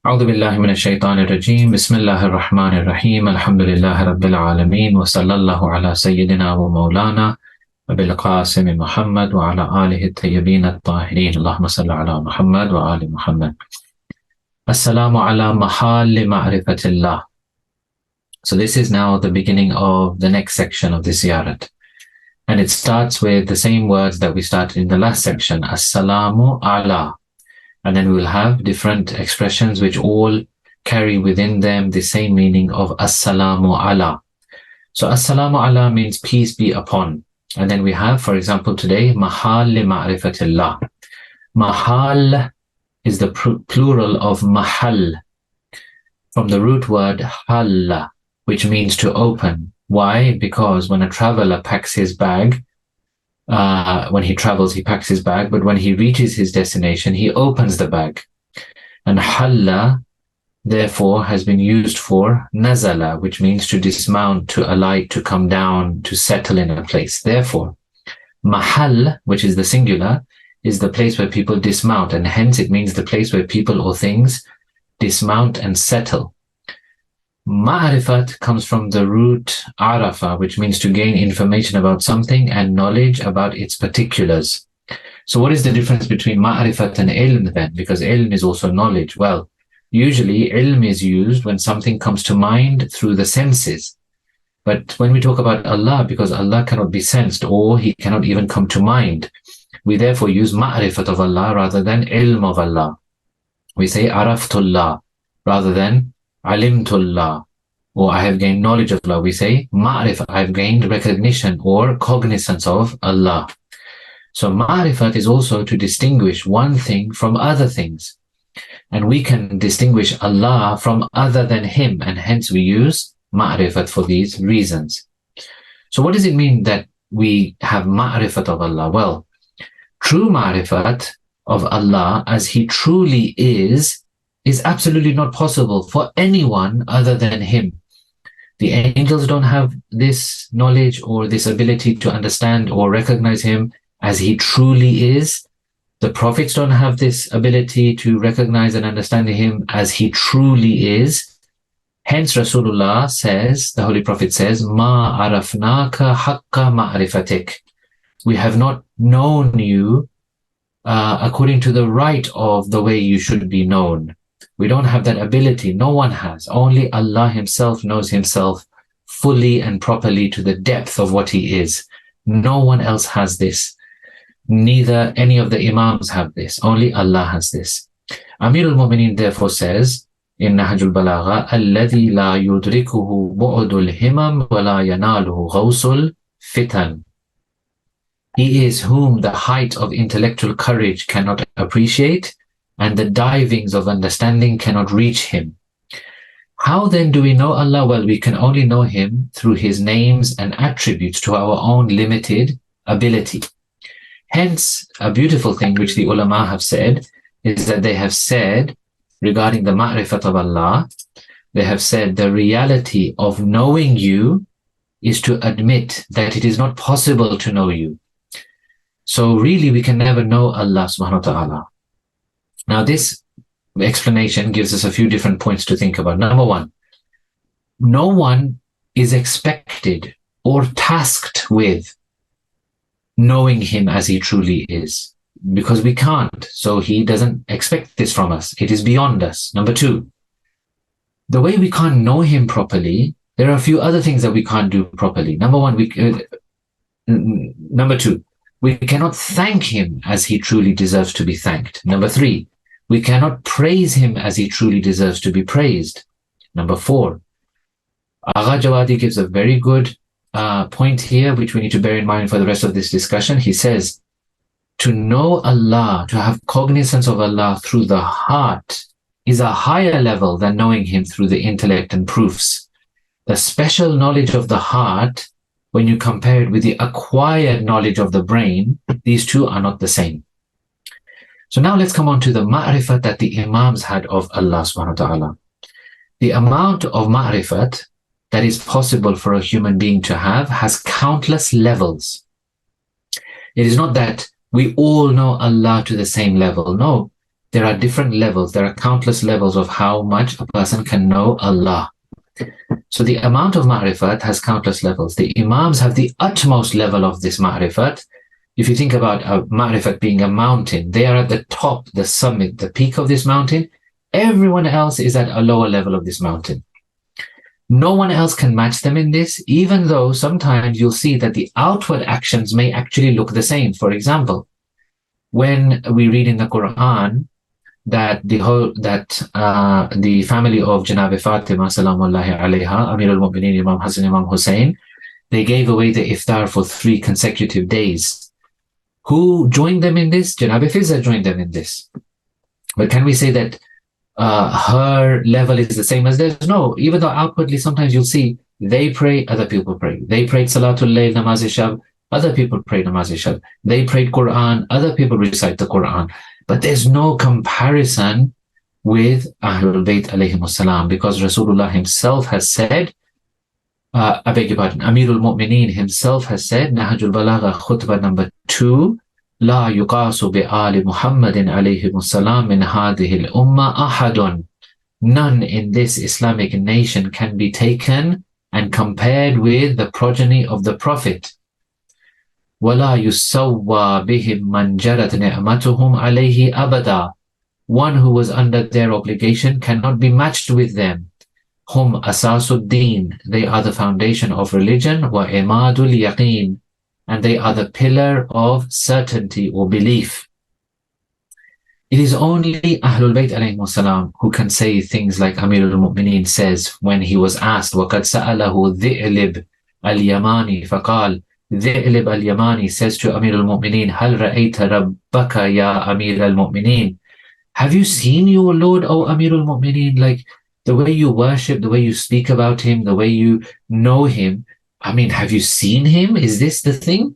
أعوذ بالله من الشيطان الرجيم بسم الله الرحمن الرحيم الحمد لله رب العالمين وصلى الله على سيدنا ومولانا أبي القاسم محمد وعلى آله الطيبين الطاهرين اللهم صل على محمد وآل محمد. Assalamu ala Mahalli Ma. So this is now the beginning of the next section of the Ziyarat. And it starts with the same words that we started in the last section, Ssalamu ala. And then we'll have different expressions which all carry within them the same meaning of Assalamu ala. So Assalamu ala means peace be upon. And then we have, for example, today, Mahalli Ma. Mahal is the plural of mahal, from the root word halla, which means to open. Why? Because when a traveler packs his bag, when he travels, he packs his bag, but when he reaches his destination, he opens the bag. And halla, therefore, has been used for nazala, which means to dismount, to alight, to come down, to settle in a place. Therefore, mahal, which is the singular, is the place where people dismount, and hence it means the place where people or things dismount and settle. Ma'rifat comes from the root arafa, which means to gain information about something and knowledge about its particulars. So what is the difference between ma'rifat and ilm then? Because ilm is also knowledge. Well, usually ilm is used when something comes to mind through the senses. But when we talk about Allah, because Allah cannot be sensed or He cannot even come to mind, we therefore use ma'rifat of Allah rather than ilm of Allah. We say araftullah rather than alimtullah, or I have gained knowledge of Allah. We say ma'rifat, I have gained recognition or cognizance of Allah. So ma'rifat is also to distinguish one thing from other things. And we can distinguish Allah from other than Him, and hence we use ma'rifat for these reasons. So what does it mean that we have ma'rifat of Allah? Well, true ma'rifat of Allah as He truly is absolutely not possible for anyone other than Him. The angels don't have this knowledge or this ability to understand or recognize Him as He truly is. The prophets don't have this ability to recognize and understand Him as He truly is. Hence Rasulullah says, the Holy Prophet says, Ma arafnaka haqqa ma'rifatik. We have not known you according to the right of the way you should be known. We don't have that ability. No one has. Only Allah Himself knows Himself fully and properly to the depth of what He is. No one else has this. Neither any of the Imams have this. Only Allah has this. Amirul Mu'mineen therefore says in Nahjul Balagha, الَّذِي لَا يُدْرِكُهُ بُعْدُ الْهِمَمْ وَلَا يَنَالُهُ غَوْصُ الْفِتَنِ. He is whom the height of intellectual courage cannot appreciate, and the divings of understanding cannot reach him. How then do we know Allah? Well, we can only know Him through His names and attributes to our own limited ability. Hence, a beautiful thing which the ulama have said is that they have said regarding the ma'rifat of Allah, they have said the reality of knowing you is to admit that it is not possible to know you. So really we can never know Allah subhanahu wa ta'ala. Now this explanation gives us a few different points to think about. Number one, no one is expected or tasked with knowing Him as He truly is, because we can't. So He doesn't expect this from us. It is beyond us. Number two, the way we can't know Him properly, there are a few other things that we can't do properly. Number two, we cannot thank Him as He truly deserves to be thanked. Number three, we cannot praise Him as He truly deserves to be praised. Number four, Agha Jawadi gives a very good point here, which we need to bear in mind for the rest of this discussion. He says, to know Allah, to have cognizance of Allah through the heart is a higher level than knowing Him through the intellect and proofs. The special knowledge of the heart, when you compare it with the acquired knowledge of the brain, these two are not the same. So now let's come on to the ma'rifat that the Imams had of Allah subhanahu wa ta'ala. The amount of ma'rifat that is possible for a human being to have has countless levels. It is not that we all know Allah to the same level. No, There are different levels. There are countless levels of how much a person can know Allah. So the amount of ma'rifat has countless levels. The Imams have the utmost level of this ma'rifat. If you think about a ma'rifat being a mountain, they are at the top, the summit, the peak of this mountain. Everyone else is at a lower level of this mountain. No one else can match them in this, even though sometimes you'll see that the outward actions may actually look the same. For example, when we read in the Quran that the family of Janab Fatima, Ssalamu alayha, Amir al-Mu'mineen, Imam Hassan, Imam Hussein, they gave away the iftar for 3 consecutive days. Who joined them in this? Janab Fizza joined them in this. But can we say that her level is the same as theirs? No, even though outwardly sometimes you'll see they pray, other people pray. They prayed Salatul Layl, Namaz-e-Shab, other people pray Namaz-e-Shab. They prayed Quran, other people recite the Quran. But there's no comparison with Ahlulbayt alayhimus salam, because Rasulullah himself has said, I beg your pardon, Amirul Mu'mineen himself has said, Nahjul Balagha khutbah number 2, لا يقاس بآل محمد عليه السلام من هذه الأمة أحد. None in this Islamic nation can be taken and compared with the progeny of the Prophet. ولا يسوى بهم من جرت نعمتهم عليه أبدا. One who was under their obligation cannot be matched with them. هم أساس الدين. They are the foundation of religion. وعماد اليقين. And they are the pillar of certainty or belief. It is only Ahlul Bayt alayhimus salam who can say things like Amir al-Mu'mineen says when he was asked, وَقَدْ سَأَلَهُ ذِئْلِبْ الْيَمَانِ فَقَالْ, ذِئْلِبْ al-Yamani says to Amir al-Mu'mineen, هَلْ رَأَيْتَ رَبَّكَ يَا أَمِيرَ الْمُؤْمِنِينَ. Have you seen your Lord, O Amir al-Mu'mineen? Like the way you worship, the way you speak about him, the way you know him. I mean, have you seen him? Is this the thing?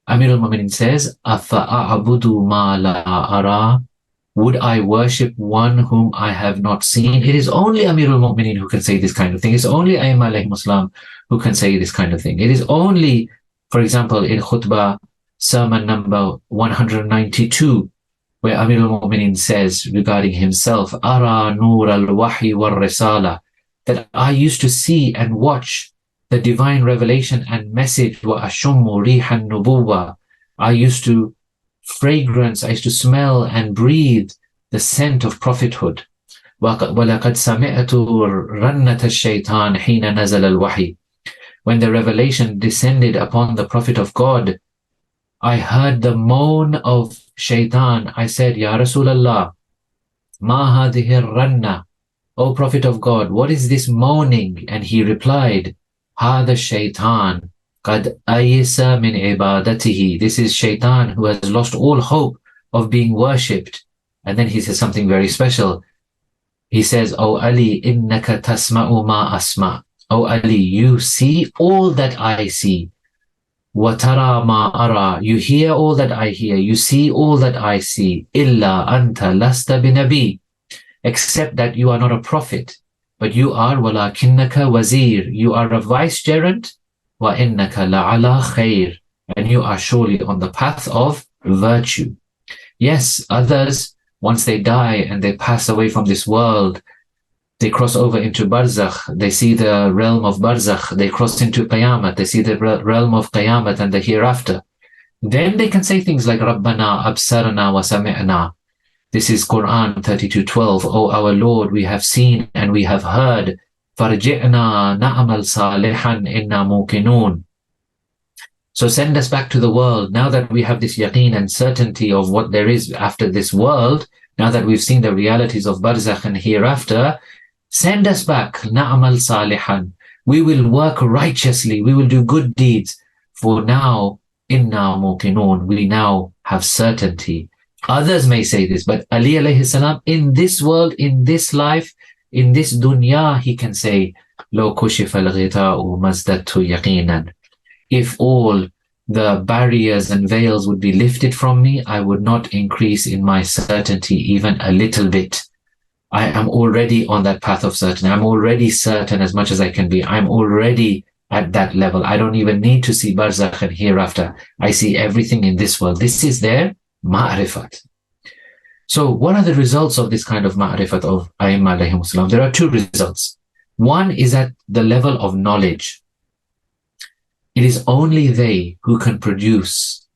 Amir al-Mu'mineen says, أَفَأَعْبُدُ مَا لَا أَرَى. Would I worship one whom I have not seen? It is only Amir al-Mu'mineen who can say this kind of thing. It's only Aimmah alayhimus salam who can say this kind of thing. It is only, for example, in khutbah, sermon number 192, where Amir al-Mu'mineen says regarding himself, أَرَى نُورَ الْوَحْيِ وَالرِّسَالَةِ, that I used to see and watch the divine revelation and message, وَأَشُمُّ رِيحَ النُّبُوَّةِ. I used to fragrance, I used to smell and breathe the scent of prophethood. وَلَقَدْ سَمِعْتُ رَنَّةَ الشَّيْطَانِ حِينَ نَزَلَ الْوَحْيِ. When the revelation descended upon the Prophet of God, I heard the moan of shaitan. I said, Ya Rasulallah, مَا هَذِهِ الرَّنَّةِ. O Prophet of God, what is this moaning? And he replied, هَذَا الشَّيْطَانِ قَدْ أَيِسَ مِنْ عِبَادَتِهِ. This is shaitan who has lost all hope of being worshipped. And then he says something very special. He says, O Ali, إِنَّكَ تَسْمَعُ مَا أَسْمَعُ. O Ali, you see all that I see. وَتَرَى مَا أَرَى. You hear all that I hear. You see all that I see. إِلَّا أَنْتَ لَسْتَ بِنَبِيٍّ. Except that you are not a prophet, but you are وَلَكِنَّكَ وَزِيرٌ. You are a vicegerent. وَإِنَّكَ لَعَلَى خَيْرٍ. And you are surely on the path of virtue. Yes, others, once they die and they pass away from this world, they cross over into Barzakh, they see the realm of Barzakh, they cross into Qiyamah, they see the realm of Qiyamah and the hereafter. Then they can say things like Rabbana absarna wa sami'na. This is Quran 32:12. O our Lord, we have seen and we have heard. Farji'na na'amal salihan inna muqinun. So send us back to the world. Now that we have this yaqeen and certainty of what there is after this world, now that we've seen the realities of Barzakh and hereafter, send us back, na'amal salihan. We will work righteously. We will do good deeds. For now, inna muqinun. We now have certainty. Others may say this, but Ali alayhi salam, in this world, in this life, in this dunya, he can say, Lo kushifa al-ghita'u mazdadtu yaqinan. If all the barriers and veils would be lifted from me, I would not increase in my certainty even a little bit. I am already on that path of certainty. I'm already certain as much as I can be. I'm already at that level. I don't even need to see Barzakh and hereafter. I see everything in this world. This is their ma'rifat. So what are the results of this kind of ma'rifat of Aimmah alayhimus salam? There are two results. One is at the level of knowledge. It is only they who can produce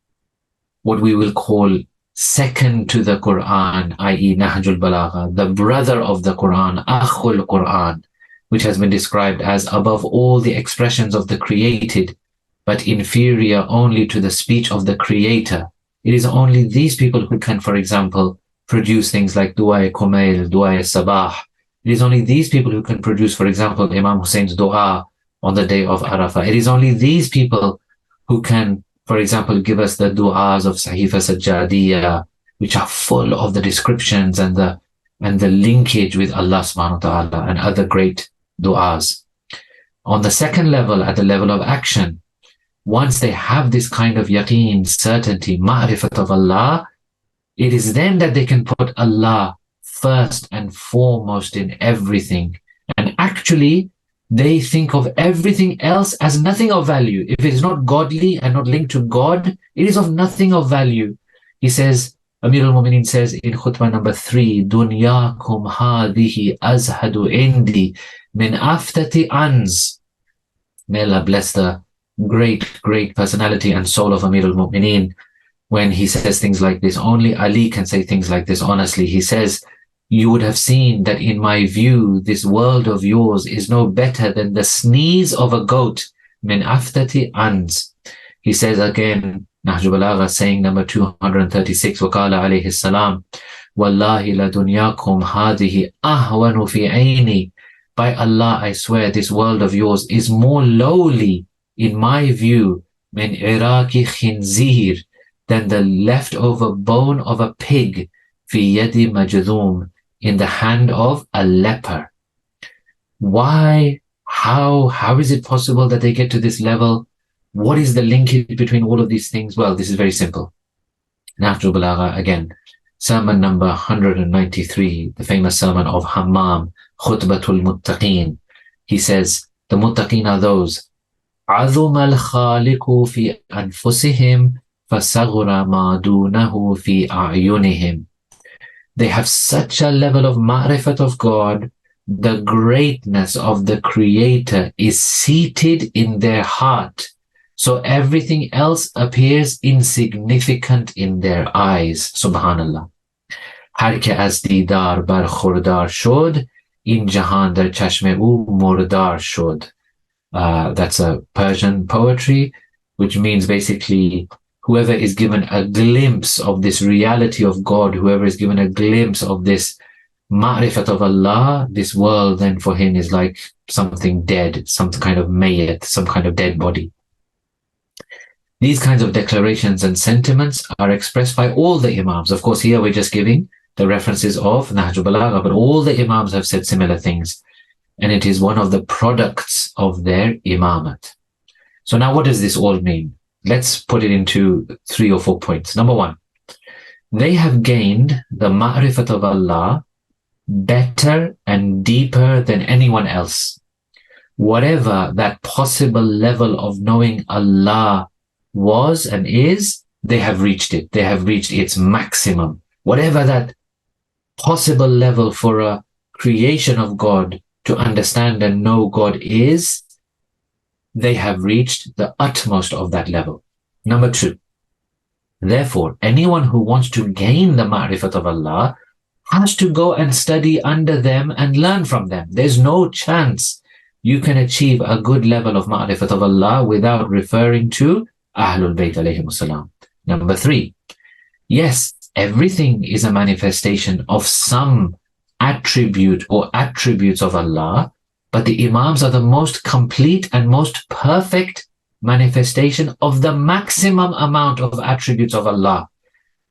what we will call second to the Quran, i.e. Nahjul Balagha, the brother of the Quran, Akhul Quran, which has been described as above all the expressions of the created, but inferior only to the speech of the Creator. It is only these people who can, for example, produce things like Dua Kumail, Dua Sabah. It is only these people who can produce, for example, Imam Hussein's dua on the day of Arafah. It is only these people who can, for example, give us the du'as of Sahifa Sajjadiyya, which are full of the descriptions and the linkage with Allah subhanahu wa ta'ala and other great du'as. On the second level, at the level of action, once they have this kind of yaqeen, certainty, ma'rifat of Allah, it is then that they can put Allah first and foremost in everything. And actually, they think of everything else as nothing of value. If it is not godly and not linked to God, it is of nothing of value. He says, Amir al-Mu'mineen says in khutbah number 3, Dunyakum hadihi azhadu indi min aftati ans. May Allah bless the great personality and soul of Amir al-Mu'mineen when he says things like this. Only Ali can say things like this honestly. He says, you would have seen that in my view, this world of yours is no better than the sneeze of a goat, min aftati ans. He says again, Nahju Balagha, saying number 236, وقال عليه السلام, Wallahi la dunyakum hadihi ahwanu fi aini. By Allah, I swear, this world of yours is more lowly, in my view, min iraki khinzir, than the leftover bone of a pig, fi yadi majdhum, in the hand of a leper. Why? How is it possible that they get to this level? What is the linkage between all of these things? Well, this is very simple. Nahjul Balagha again, sermon number 193, the famous sermon of Hammam, Khutbatul Muttaqeen. He says, the Muttaqeen are those, عَظُمَ الْخَالِقُ فِي أَنفُسِهِمْ فَصَغُرَ مَا دُونَهُ فِي أَعْيُنِهِمْ. They have such a level of ma'rifat of God, the greatness of the Creator is seated in their heart. So everything else appears insignificant in their eyes. Subhanallah. Har ke az didar bar khurdar shod, in jahan dar chashme u murdar shod. That's a Persian poetry, which means basically whoever is given a glimpse of this reality of God, whoever is given a glimpse of this ma'rifat of Allah, this world then for him is like something dead, some kind of mayyat, some kind of dead body. These kinds of declarations and sentiments are expressed by all the Imams. Of course, here we're just giving the references of Nahjul Balagha, but all the Imams have said similar things. And it is one of the products of their imamat. So now what does this all mean? Let's put it into 3 or 4 points. Number 1, they have gained the ma'rifat of Allah better and deeper than anyone else. Whatever that possible level of knowing Allah was and is, they have reached it. They have reached its maximum. Whatever that possible level for a creation of God to understand and know God is, they have reached the utmost of that level. Number 2, therefore, anyone who wants to gain the ma'rifat of Allah has to go and study under them and learn from them. There's no chance you can achieve a good level of ma'rifat of Allah without referring to Ahlulbayt alayhimus salam. Number 3, yes, everything is a manifestation of some attribute or attributes of Allah, but the Imams are the most complete and most perfect manifestation of the maximum amount of attributes of Allah.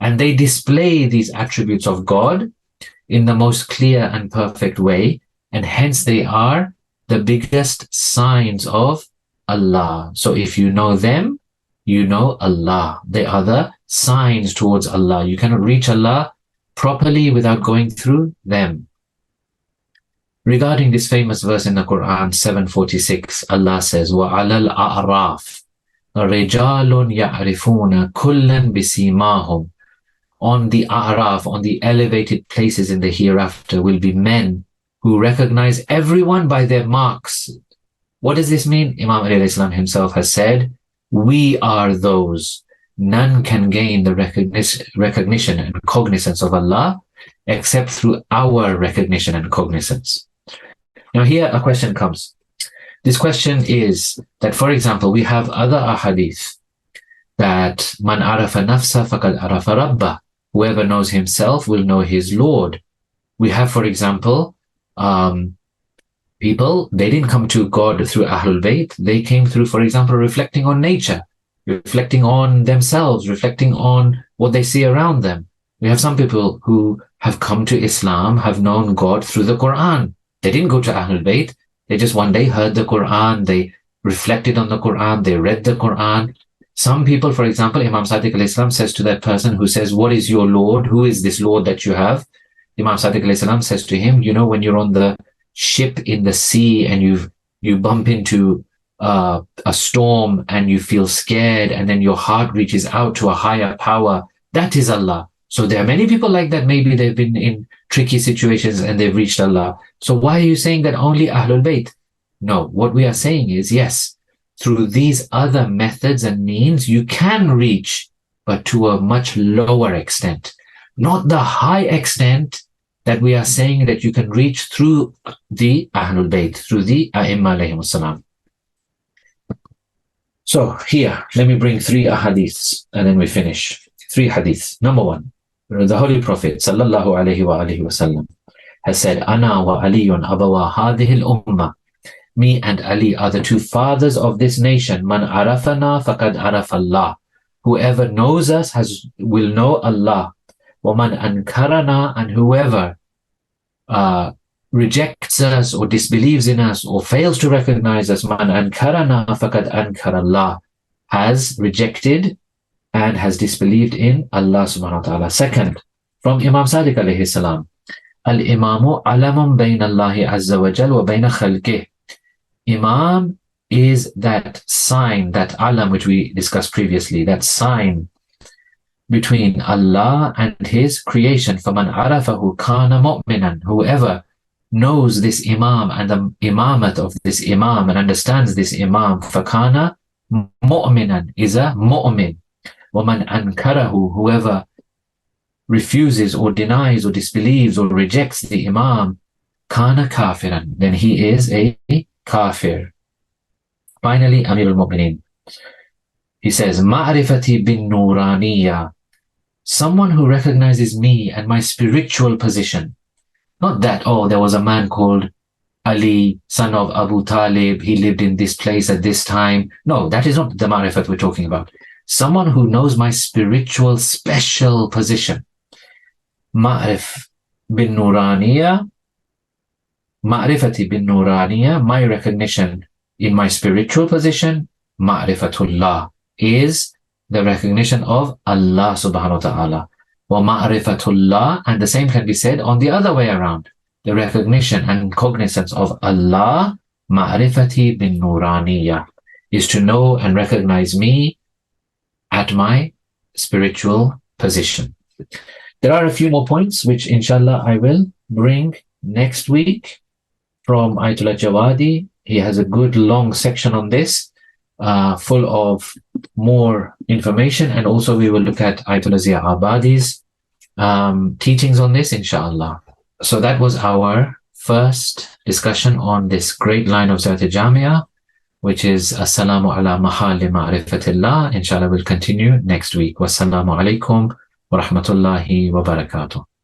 And they display these attributes of God in the most clear and perfect way. And hence they are the biggest signs of Allah. So if you know them, you know Allah. They are the signs towards Allah. You cannot reach Allah properly without going through them. Regarding this famous verse in the Quran, 746, Allah says, وَعَلَى الْأَعْرَافِ رِجَالٌ يَعْرِفُونَ كُلًّا بِسِيمَاهُمْ on the A'raf, on the elevated places in the hereafter, will be men who recognize everyone by their marks. What does this mean? Imam Ali alayhi salam himself has said, we are those. None can gain the recognition and cognizance of Allah except through our recognition and cognizance. Now here a question comes. This question is that, for example, we have other ahadith that man arafa nafsa faqad arafa rabbah. Whoever knows himself will know his Lord. We have, for example, people, they didn't come to God through Ahlulbayt. They came through, for example, reflecting on nature, reflecting on themselves, reflecting on what they see around them. We have some people who have come to Islam, have known God through the Quran. They didn't go to Ahlulbayt. They just one day heard the Quran. They reflected on the Quran. They read the Quran. Some people, for example, Imam Sadiq alayhi salam says to that person who says, what is your Lord? Who is this Lord that you have? Imam Sadiq alayhi salam says to him, you know, when you're on the ship in the sea and you bump into a storm and you feel scared and then your heart reaches out to a higher power, that is Allah. So there are many people like that. Maybe they've been in tricky situations and they've reached Allah. So why are you saying that only Ahlul Bayt? No, what we are saying is, yes, through these other methods and means, you can reach, but to a much lower extent. Not the high extent that we are saying that you can reach through the Ahlul Bayt, through the Aimmah alayhimus salam. So here, let me bring 3 ahadiths and then we finish. 3 hadiths. Number 1, the Holy Prophet sallallahu alayhi wa alihi wasallam has said, Ana wa Aliyun abawa hadhihi al-ummah. Me and Ali are the 2 fathers of this nation. Man arafana faqad arafa Allah. Whoever knows us will know Allah. وَمَنْ أَنْكَرَنَا, and whoever rejects us or disbelieves in us or fails to recognize us, مَنْ أَنْكَرَنَا فَقَدْ أَنْكَرَ اللَّهِ, has rejected and has disbelieved in Allah subhanahu wa ta'ala. Second, from Imam Sadiq alayhi salam, Al-Imamu alamun bayna Allahi azza wa jal wa bayna khalqih. Imam is that sign, that alam which we discussed previously, that sign between Allah and His creation. فَمَنْ عَرَفَهُ كَانَ مُؤْمِنًا. Whoever knows this Imam and the imamat of this Imam and understands this Imam, فَكَانَ مُؤْمِنًا, is a mu'min. وَمَنْ أَنْكَرَهُ, whoever refuses or denies or disbelieves or rejects the Imam, كَانَ كَافِرًا, then he is a kafir. Finally, Amir al-Mu'mineen, he says, ma'rifati bin nuraniya, someone who recognizes me and my spiritual position. Not that, oh, there was a man called Ali, son of Abu Talib, he lived in this place at this time. No, that is not the ma'rifat we're talking about. Someone who knows my spiritual special position. Ma'rif bin nuraniya, ma'rifati bin nuraniya, my recognition in my spiritual position, ma'rifatullah, is the recognition of Allah subhanahu wa ta'ala. Wa ma'rifatullah, and the same can be said on the other way around. The recognition and cognizance of Allah, ma'rifati bin nuraniya, is to know and recognize me at my spiritual position. There are a few more points which inshallah I will bring next week from Ayatollah Jawadi. He has a good long section on this, full of more information, and also we will look at Ayatollah Zia Abadi's teachings on this, inshallah. So that was our first discussion on this great line of Ziyarat Jamia, which is Ssalamu ala Mahalli Ma rifatillah. Inshallah, we'll continue next week. Wassalamu alaikum wa rahmatullahi wa barakatuh.